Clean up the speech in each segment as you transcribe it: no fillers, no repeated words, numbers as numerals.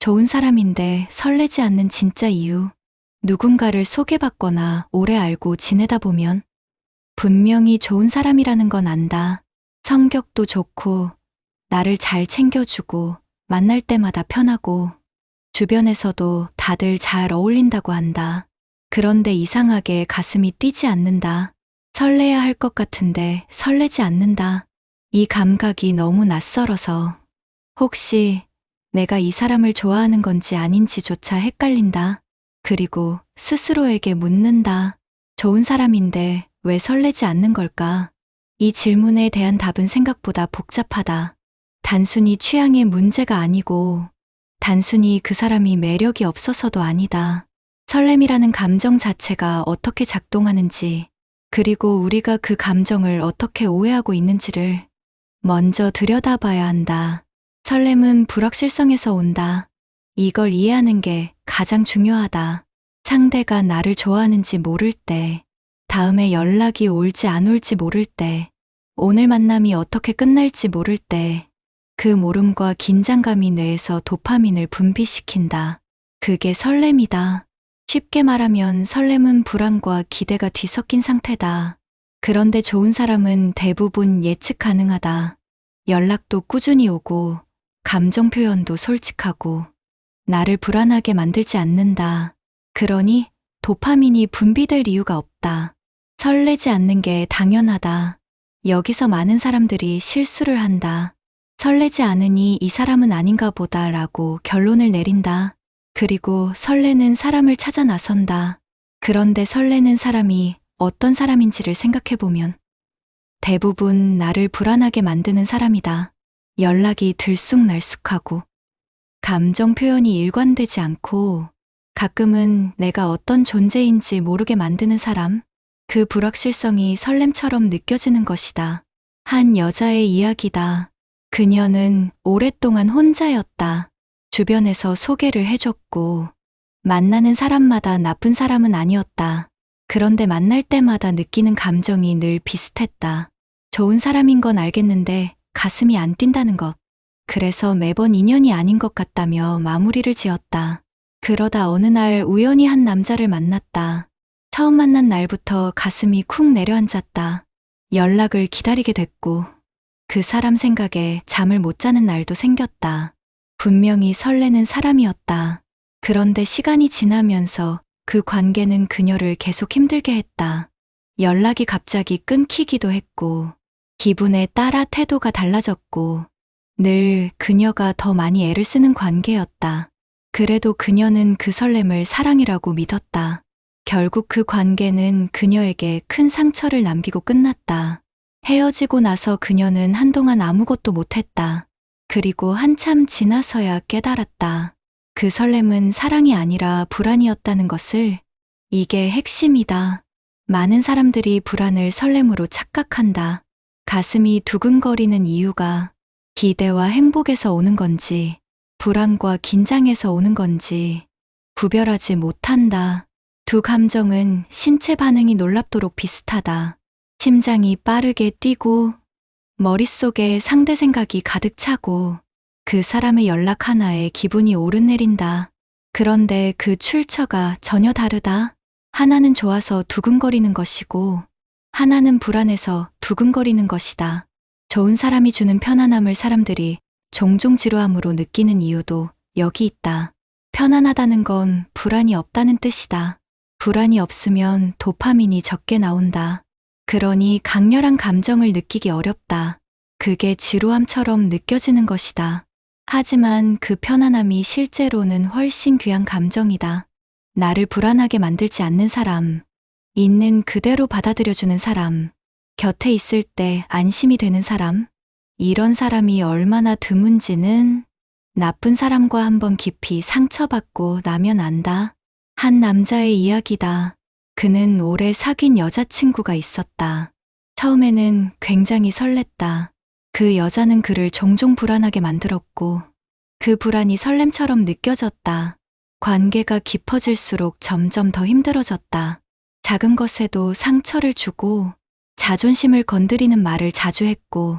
좋은 사람인데 설레지 않는 진짜 이유. 누군가를 소개받거나 오래 알고 지내다 보면 분명히 좋은 사람이라는 건 안다. 성격도 좋고, 나를 잘 챙겨주고, 만날 때마다 편하고, 주변에서도 다들 잘 어울린다고 한다. 그런데 이상하게 가슴이 뛰지 않는다. 설레야 할 것 같은데 설레지 않는다. 이 감각이 너무 낯설어서 혹시 내가 이 사람을 좋아하는 건지 아닌지조차 헷갈린다. 그리고 스스로에게 묻는다. 좋은 사람인데 왜 설레지 않는 걸까? 이 질문에 대한 답은 생각보다 복잡하다. 단순히 취향의 문제가 아니고 단순히 그 사람이 매력이 없어서도 아니다. 설렘이라는 감정 자체가 어떻게 작동하는지, 그리고 우리가 그 감정을 어떻게 오해하고 있는지를 먼저 들여다봐야 한다. 설렘은 불확실성에서 온다. 이걸 이해하는 게 가장 중요하다. 상대가 나를 좋아하는지 모를 때, 다음에 연락이 올지 안 올지 모를 때, 오늘 만남이 어떻게 끝날지 모를 때, 그 모름과 긴장감이 뇌에서 도파민을 분비시킨다. 그게 설렘이다. 쉽게 말하면 설렘은 불안과 기대가 뒤섞인 상태다. 그런데 좋은 사람은 대부분 예측 가능하다. 연락도 꾸준히 오고, 감정 표현도 솔직하고, 나를 불안하게 만들지 않는다. 그러니 도파민이 분비될 이유가 없다. 설레지 않는 게 당연하다. 여기서 많은 사람들이 실수를 한다. 설레지 않으니 이 사람은 아닌가 보다 라고 결론을 내린다. 그리고 설레는 사람을 찾아 나선다. 그런데 설레는 사람이 어떤 사람인지를 생각해보면 대부분 나를 불안하게 만드는 사람이다. 연락이 들쑥날쑥하고 감정 표현이 일관되지 않고 가끔은 내가 어떤 존재인지 모르게 만드는 사람, 그 불확실성이 설렘처럼 느껴지는 것이다. 한 여자의 이야기다. 그녀는 오랫동안 혼자였다. 주변에서 소개를 해줬고 만나는 사람마다 나쁜 사람은 아니었다. 그런데 만날 때마다 느끼는 감정이 늘 비슷했다. 좋은 사람인 건 알겠는데 가슴이 안 뛴다는 것. 그래서 매번 인연이 아닌 것 같다며 마무리를 지었다. 그러다 어느 날 우연히 한 남자를 만났다. 처음 만난 날부터 가슴이 쿵 내려앉았다. 연락을 기다리게 됐고 그 사람 생각에 잠을 못 자는 날도 생겼다. 분명히 설레는 사람이었다. 그런데 시간이 지나면서 그 관계는 그녀를 계속 힘들게 했다. 연락이 갑자기 끊기기도 했고 기분에 따라 태도가 달라졌고 늘 그녀가 더 많이 애를 쓰는 관계였다. 그래도 그녀는 그 설렘을 사랑이라고 믿었다. 결국 그 관계는 그녀에게 큰 상처를 남기고 끝났다. 헤어지고 나서 그녀는 한동안 아무것도 못했다. 그리고 한참 지나서야 깨달았다. 그 설렘은 사랑이 아니라 불안이었다는 것을. 이게 핵심이다. 많은 사람들이 불안을 설렘으로 착각한다. 가슴이 두근거리는 이유가 기대와 행복에서 오는 건지, 불안과 긴장에서 오는 건지 구별하지 못한다. 두 감정은 신체 반응이 놀랍도록 비슷하다. 심장이 빠르게 뛰고 머릿속에 상대 생각이 가득 차고 그 사람의 연락 하나에 기분이 오르내린다. 그런데 그 출처가 전혀 다르다. 하나는 좋아서 두근거리는 것이고 하나는 불안해서 두근거리는 것이다. 좋은 사람이 주는 편안함을 사람들이 종종 지루함으로 느끼는 이유도 여기 있다. 편안하다는 건 불안이 없다는 뜻이다. 불안이 없으면 도파민이 적게 나온다. 그러니 강렬한 감정을 느끼기 어렵다. 그게 지루함처럼 느껴지는 것이다. 하지만 그 편안함이 실제로는 훨씬 귀한 감정이다. 나를 불안하게 만들지 않는 사람, 있는 그대로 받아들여주는 사람, 곁에 있을 때 안심이 되는 사람, 이런 사람이 얼마나 드문지는 나쁜 사람과 한번 깊이 상처받고 나면 안다. 한 남자의 이야기다. 그는 오래 사귄 여자친구가 있었다. 처음에는 굉장히 설렜다. 그 여자는 그를 종종 불안하게 만들었고 그 불안이 설렘처럼 느껴졌다. 관계가 깊어질수록 점점 더 힘들어졌다. 작은 것에도 상처를 주고 자존심을 건드리는 말을 자주 했고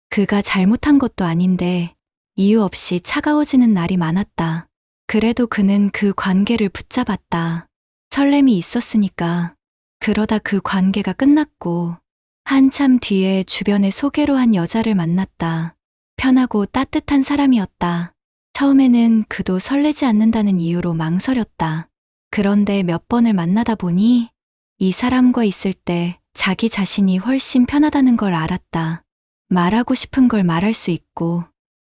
그가 잘못한 것도 아닌데 이유 없이 차가워지는 날이 많았다. 그래도 그는 그 관계를 붙잡았다. 설렘이 있었으니까. 그러다 그 관계가 끝났고 한참 뒤에 주변에 소개로 한 여자를 만났다. 편하고 따뜻한 사람이었다. 처음에는 그도 설레지 않는다는 이유로 망설였다. 그런데 몇 번을 만나다 보니 이 사람과 있을 때 자기 자신이 훨씬 편하다는 걸 알았다. 말하고 싶은 걸 말할 수 있고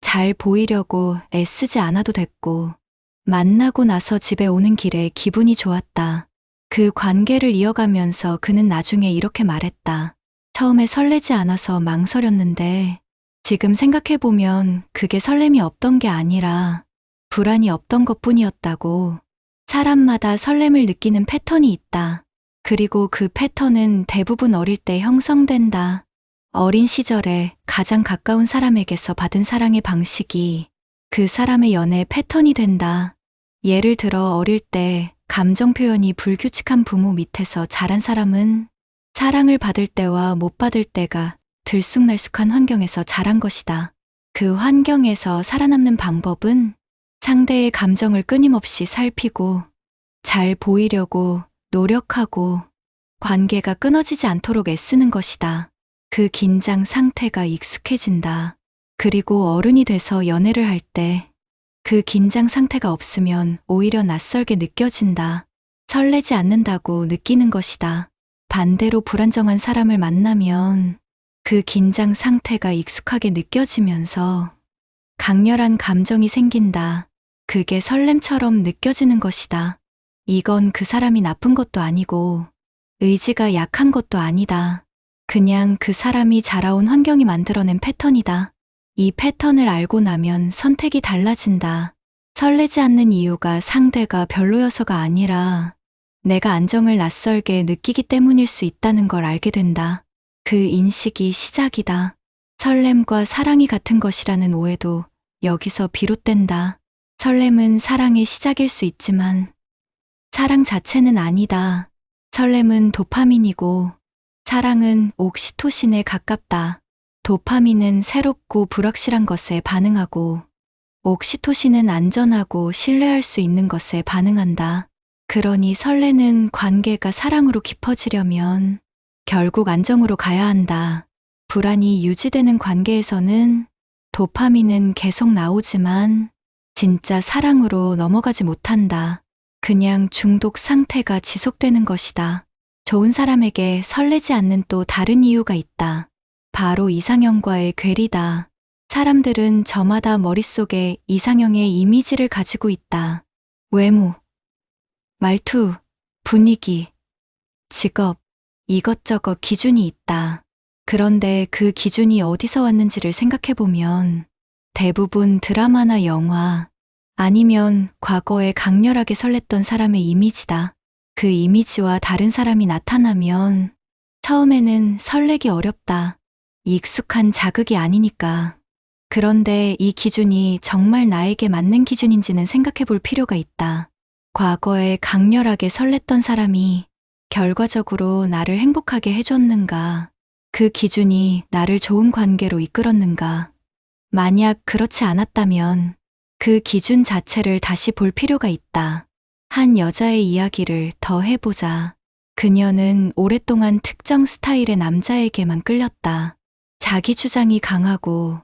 잘 보이려고 애쓰지 않아도 됐고 만나고 나서 집에 오는 길에 기분이 좋았다. 그 관계를 이어가면서 그는 나중에 이렇게 말했다. 처음에 설레지 않아서 망설였는데 지금 생각해보면 그게 설렘이 없던 게 아니라 불안이 없던 것뿐이었다고. 사람마다 설렘을 느끼는 패턴이 있다. 그리고 그 패턴은 대부분 어릴 때 형성된다. 어린 시절에 가장 가까운 사람에게서 받은 사랑의 방식이 그 사람의 연애 패턴이 된다. 예를 들어 어릴 때 감정 표현이 불규칙한 부모 밑에서 자란 사람은 사랑을 받을 때와 못 받을 때가 들쑥날쑥한 환경에서 자란 것이다. 그 환경에서 살아남는 방법은 상대의 감정을 끊임없이 살피고 잘 보이려고 노력하고 관계가 끊어지지 않도록 애쓰는 것이다. 그 긴장 상태가 익숙해진다. 그리고 어른이 돼서 연애를 할 때 그 긴장 상태가 없으면 오히려 낯설게 느껴진다. 설레지 않는다고 느끼는 것이다. 반대로 불안정한 사람을 만나면 그 긴장 상태가 익숙하게 느껴지면서 강렬한 감정이 생긴다. 그게 설렘처럼 느껴지는 것이다. 이건 그 사람이 나쁜 것도 아니고 의지가 약한 것도 아니다. 그냥 그 사람이 자라온 환경이 만들어낸 패턴이다. 이 패턴을 알고 나면 선택이 달라진다. 설레지 않는 이유가 상대가 별로여서가 아니라 내가 안정을 낯설게 느끼기 때문일 수 있다는 걸 알게 된다. 그 인식이 시작이다. 설렘과 사랑이 같은 것이라는 오해도 여기서 비롯된다. 설렘은 사랑의 시작일 수 있지만 사랑 자체는 아니다. 설렘은 도파민이고 사랑은 옥시토신에 가깝다. 도파민은 새롭고 불확실한 것에 반응하고 옥시토신은 안전하고 신뢰할 수 있는 것에 반응한다. 그러니 설레는 관계가 사랑으로 깊어지려면 결국 안정으로 가야 한다. 불안이 유지되는 관계에서는 도파민은 계속 나오지만 진짜 사랑으로 넘어가지 못한다. 그냥 중독 상태가 지속되는 것이다. 좋은 사람에게 설레지 않는 또 다른 이유가 있다. 바로 이상형과의 괴리다. 사람들은 저마다 머릿속에 이상형의 이미지를 가지고 있다. 외모, 말투, 분위기, 직업, 이것저것 기준이 있다. 그런데 그 기준이 어디서 왔는지를 생각해보면 대부분 드라마나 영화 아니면 과거에 강렬하게 설렜던 사람의 이미지다. 그 이미지와 다른 사람이 나타나면 처음에는 설레기 어렵다. 익숙한 자극이 아니니까. 그런데 이 기준이 정말 나에게 맞는 기준인지는 생각해 볼 필요가 있다. 과거에 강렬하게 설렜던 사람이 결과적으로 나를 행복하게 해줬는가? 그 기준이 나를 좋은 관계로 이끌었는가? 만약 그렇지 않았다면 그 기준 자체를 다시 볼 필요가 있다. 한 여자의 이야기를 더 해보자. 그녀는 오랫동안 특정 스타일의 남자에게만 끌렸다. 자기 주장이 강하고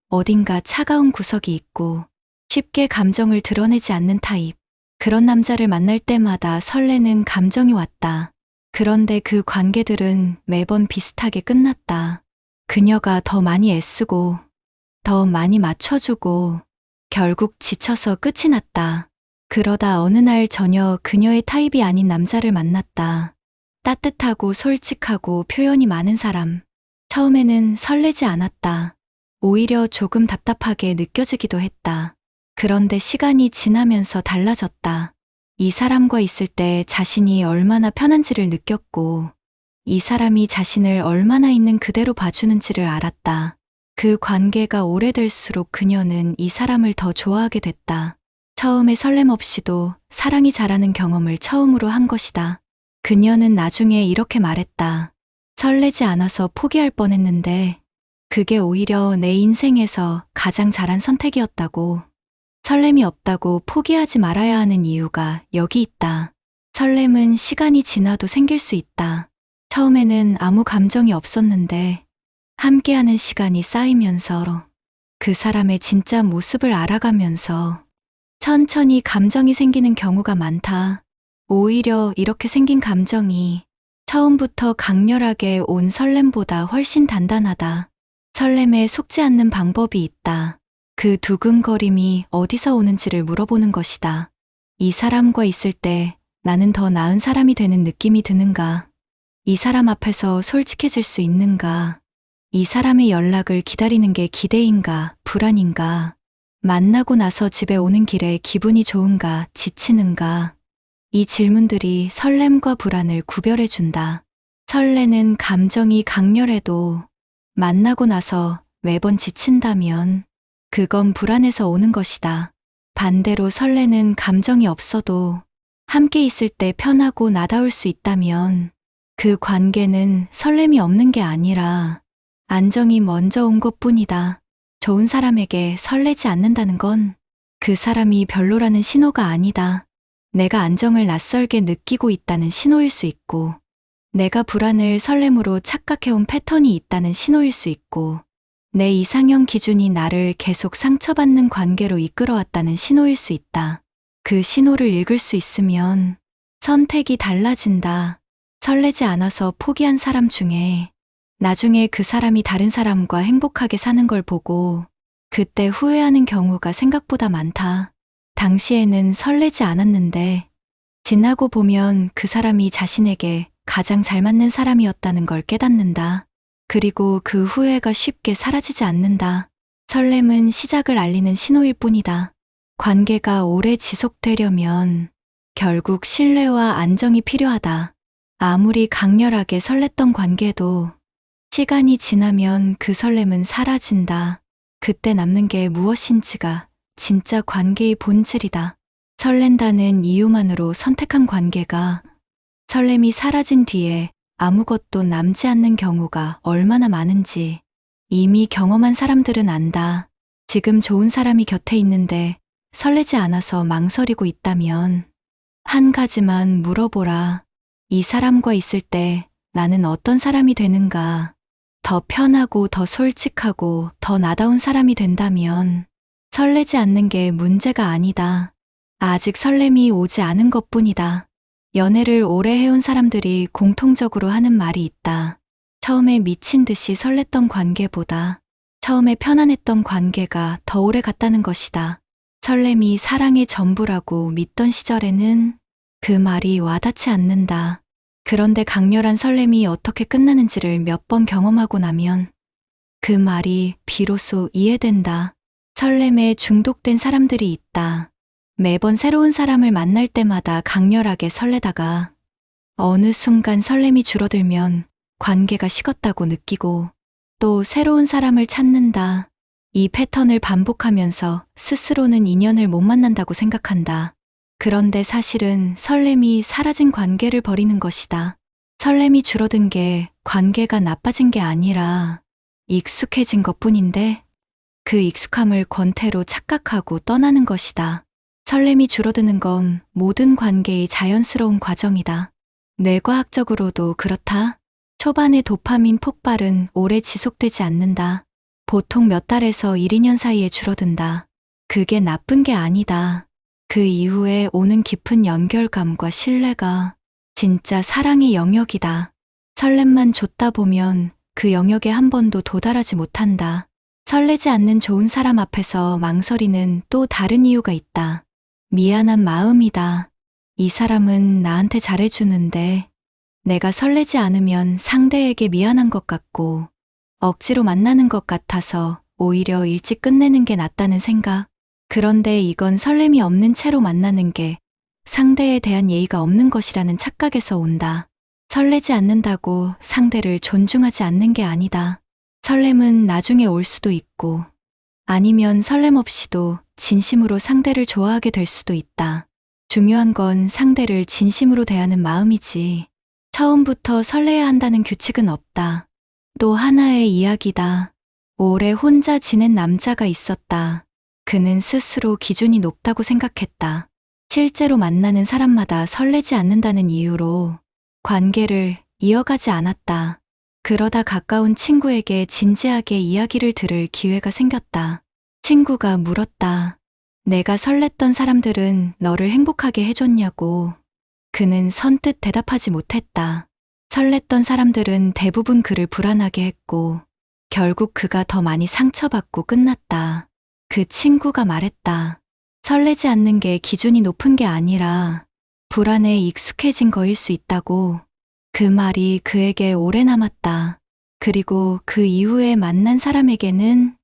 어딘가 차가운 구석이 있고 쉽게 감정을 드러내지 않는 타입. 그런 남자를 만날 때마다 설레는 감정이 왔다. 그런데 그 관계들은 매번 비슷하게 끝났다. 그녀가 더 많이 애쓰고 더 많이 맞춰주고 결국 지쳐서 끝이 났다. 그러다 어느 날 전혀 그녀의 타입이 아닌 남자를 만났다. 따뜻하고 솔직하고 표현이 많은 사람. 처음에는 설레지 않았다. 오히려 조금 답답하게 느껴지기도 했다. 그런데 시간이 지나면서 달라졌다. 이 사람과 있을 때 자신이 얼마나 편한지를 느꼈고 이 사람이 자신을 얼마나 있는 그대로 봐주는지를 알았다. 그 관계가 오래될수록 그녀는 이 사람을 더 좋아하게 됐다. 처음에 설렘 없이도 사랑이 자라는 경험을 처음으로 한 것이다. 그녀는 나중에 이렇게 말했다. 설레지 않아서 포기할 뻔했는데 그게 오히려 내 인생에서 가장 잘한 선택이었다고. 설렘이 없다고 포기하지 말아야 하는 이유가 여기 있다. 설렘은 시간이 지나도 생길 수 있다. 처음에는 아무 감정이 없었는데 함께하는 시간이 쌓이면서 그 사람의 진짜 모습을 알아가면서 천천히 감정이 생기는 경우가 많다. 오히려 이렇게 생긴 감정이 처음부터 강렬하게 온 설렘보다 훨씬 단단하다. 설렘에 속지 않는 방법이 있다. 그 두근거림이 어디서 오는지를 물어보는 것이다. 이 사람과 있을 때 나는 더 나은 사람이 되는 느낌이 드는가? 이 사람 앞에서 솔직해질 수 있는가? 이 사람의 연락을 기다리는 게 기대인가, 불안인가? 만나고 나서 집에 오는 길에 기분이 좋은가, 지치는가? 이 질문들이 설렘과 불안을 구별해 준다. 설레는 감정이 강렬해도 만나고 나서 매번 지친다면 그건 불안해서 오는 것이다. 반대로 설레는 감정이 없어도 함께 있을 때 편하고 나다울 수 있다면 그 관계는 설렘이 없는 게 아니라 안정이 먼저 온 것뿐이다. 좋은 사람에게 설레지 않는다는 건 그 사람이 별로라는 신호가 아니다. 내가 안정을 낯설게 느끼고 있다는 신호일 수 있고, 내가 불안을 설렘으로 착각해온 패턴이 있다는 신호일 수 있고, 내 이상형 기준이 나를 계속 상처받는 관계로 이끌어왔다는 신호일 수 있다. 그 신호를 읽을 수 있으면 선택이 달라진다. 설레지 않아서 포기한 사람 중에 나중에 그 사람이 다른 사람과 행복하게 사는 걸 보고 그때 후회하는 경우가 생각보다 많다. 당시에는 설레지 않았는데 지나고 보면 그 사람이 자신에게 가장 잘 맞는 사람이었다는 걸 깨닫는다. 그리고 그 후회가 쉽게 사라지지 않는다. 설렘은 시작을 알리는 신호일 뿐이다. 관계가 오래 지속되려면 결국 신뢰와 안정이 필요하다. 아무리 강렬하게 설렜던 관계도 시간이 지나면 그 설렘은 사라진다. 그때 남는 게 무엇인지가 진짜 관계의 본질이다. 설렌다는 이유만으로 선택한 관계가 설렘이 사라진 뒤에 아무것도 남지 않는 경우가 얼마나 많은지 이미 경험한 사람들은 안다. 지금 좋은 사람이 곁에 있는데 설레지 않아서 망설이고 있다면 한 가지만 물어보라. 이 사람과 있을 때 나는 어떤 사람이 되는가? 더 편하고 더 솔직하고 더 나다운 사람이 된다면 설레지 않는 게 문제가 아니다. 아직 설렘이 오지 않은 것뿐이다. 연애를 오래 해온 사람들이 공통적으로 하는 말이 있다. 처음에 미친 듯이 설렜던 관계보다 처음에 편안했던 관계가 더 오래 갔다는 것이다. 설렘이 사랑의 전부라고 믿던 시절에는 그 말이 와닿지 않는다. 그런데 강렬한 설렘이 어떻게 끝나는지를 몇 번 경험하고 나면 그 말이 비로소 이해된다. 설렘에 중독된 사람들이 있다. 매번 새로운 사람을 만날 때마다 강렬하게 설레다가 어느 순간 설렘이 줄어들면 관계가 식었다고 느끼고 또 새로운 사람을 찾는다. 이 패턴을 반복하면서 스스로는 인연을 못 만난다고 생각한다. 그런데 사실은 설렘이 사라진 관계를 버리는 것이다. 설렘이 줄어든 게 관계가 나빠진 게 아니라 익숙해진 것뿐인데 그 익숙함을 권태로 착각하고 떠나는 것이다. 설렘이 줄어드는 건 모든 관계의 자연스러운 과정이다. 뇌과학적으로도 그렇다. 초반의 도파민 폭발은 오래 지속되지 않는다. 보통 몇 달에서 1, 2년 사이에 줄어든다. 그게 나쁜 게 아니다. 그 이후에 오는 깊은 연결감과 신뢰가 진짜 사랑의 영역이다. 설렘만 줬다 보면 그 영역에 한 번도 도달하지 못한다. 설레지 않는 좋은 사람 앞에서 망설이는 또 다른 이유가 있다. 미안한 마음이다. 이 사람은 나한테 잘해주는데 내가 설레지 않으면 상대에게 미안한 것 같고 억지로 만나는 것 같아서 오히려 일찍 끝내는 게 낫다는 생각. 그런데 이건 설렘이 없는 채로 만나는 게 상대에 대한 예의가 없는 것이라는 착각에서 온다. 설레지 않는다고 상대를 존중하지 않는 게 아니다. 설렘은 나중에 올 수도 있고 아니면 설렘 없이도 진심으로 상대를 좋아하게 될 수도 있다. 중요한 건 상대를 진심으로 대하는 마음이지 처음부터 설레야 한다는 규칙은 없다. 또 하나의 이야기다. 오래 혼자 지낸 남자가 있었다. 그는 스스로 기준이 높다고 생각했다. 실제로 만나는 사람마다 설레지 않는다는 이유로 관계를 이어가지 않았다. 그러다 가까운 친구에게 진지하게 이야기를 들을 기회가 생겼다. 친구가 물었다. 내가 설렜던 사람들은 너를 행복하게 해줬냐고. 그는 선뜻 대답하지 못했다. 설렜던 사람들은 대부분 그를 불안하게 했고, 결국 그가 더 많이 상처받고 끝났다. 그 친구가 말했다. 설레지 않는 게 기준이 높은 게 아니라 불안에 익숙해진 거일 수 있다고. 그 말이 그에게 오래 남았다. 그리고 그 이후에 만난 사람에게는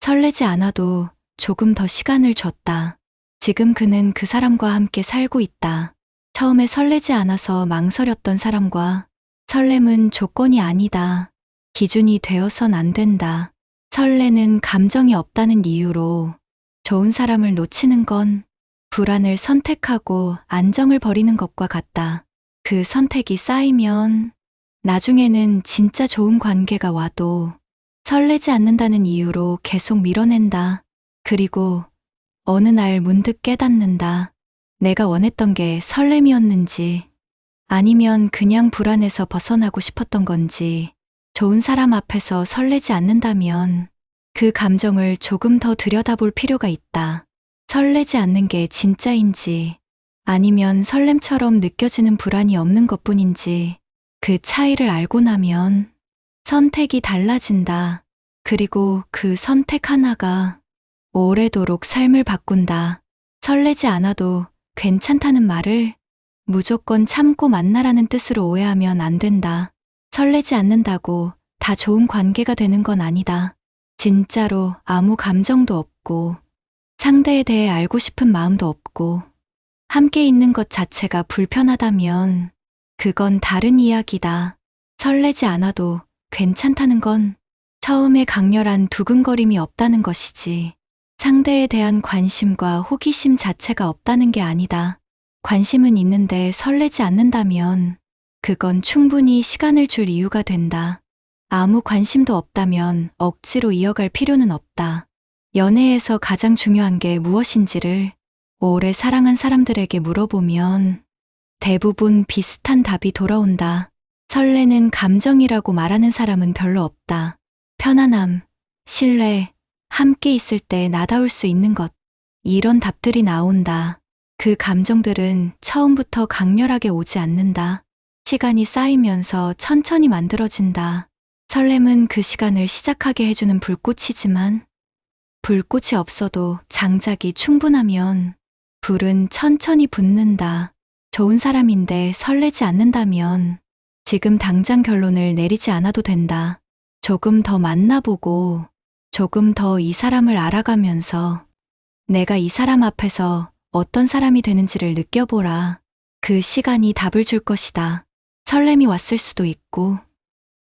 설레지 않아도 조금 더 시간을 줬다. 지금 그는 그 사람과 함께 살고 있다. 처음에 설레지 않아서 망설였던 사람과 설렘은 조건이 아니다. 기준이 되어선 안 된다. 설레는 감정이 없다는 이유로 좋은 사람을 놓치는 건 불안을 선택하고 안정을 버리는 것과 같다. 그 선택이 쌓이면 나중에는 진짜 좋은 관계가 와도 설레지 않는다는 이유로 계속 밀어낸다. 그리고 어느 날 문득 깨닫는다. 내가 원했던 게 설렘이었는지 아니면 그냥 불안해서 벗어나고 싶었던 건지. 좋은 사람 앞에서 설레지 않는다면 그 감정을 조금 더 들여다볼 필요가 있다. 설레지 않는 게 진짜인지 아니면 설렘처럼 느껴지는 불안이 없는 것뿐인지 그 차이를 알고 나면 선택이 달라진다. 그리고 그 선택 하나가 오래도록 삶을 바꾼다. 설레지 않아도 괜찮다는 말을 무조건 참고 만나라는 뜻으로 오해하면 안 된다. 설레지 않는다고 다 좋은 관계가 되는 건 아니다. 진짜로 아무 감정도 없고 상대에 대해 알고 싶은 마음도 없고 함께 있는 것 자체가 불편하다면 그건 다른 이야기다. 설레지 않아도 괜찮다는 건 처음에 강렬한 두근거림이 없다는 것이지 상대에 대한 관심과 호기심 자체가 없다는 게 아니다. 관심은 있는데 설레지 않는다면 그건 충분히 시간을 줄 이유가 된다. 아무 관심도 없다면 억지로 이어갈 필요는 없다. 연애에서 가장 중요한 게 무엇인지를 오래 사랑한 사람들에게 물어보면 대부분 비슷한 답이 돌아온다. 설레는 감정이라고 말하는 사람은 별로 없다. 편안함, 신뢰, 함께 있을 때 나다울 수 있는 것. 이런 답들이 나온다. 그 감정들은 처음부터 강렬하게 오지 않는다. 시간이 쌓이면서 천천히 만들어진다. 설렘은 그 시간을 시작하게 해주는 불꽃이지만 불꽃이 없어도 장작이 충분하면 불은 천천히 붙는다. 좋은 사람인데 설레지 않는다면 지금 당장 결론을 내리지 않아도 된다. 조금 더 만나보고 조금 더 이 사람을 알아가면서 내가 이 사람 앞에서 어떤 사람이 되는지를 느껴보라. 그 시간이 답을 줄 것이다. 설렘이 왔을 수도 있고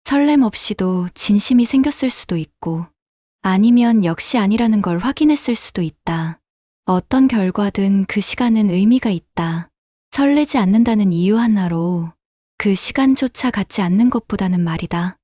설렘 없이도 진심이 생겼을 수도 있고 아니면 역시 아니라는 걸 확인했을 수도 있다. 어떤 결과든 그 시간은 의미가 있다. 설레지 않는다는 이유 하나로 그 시간조차 갖지 않는 것보다는 말이다.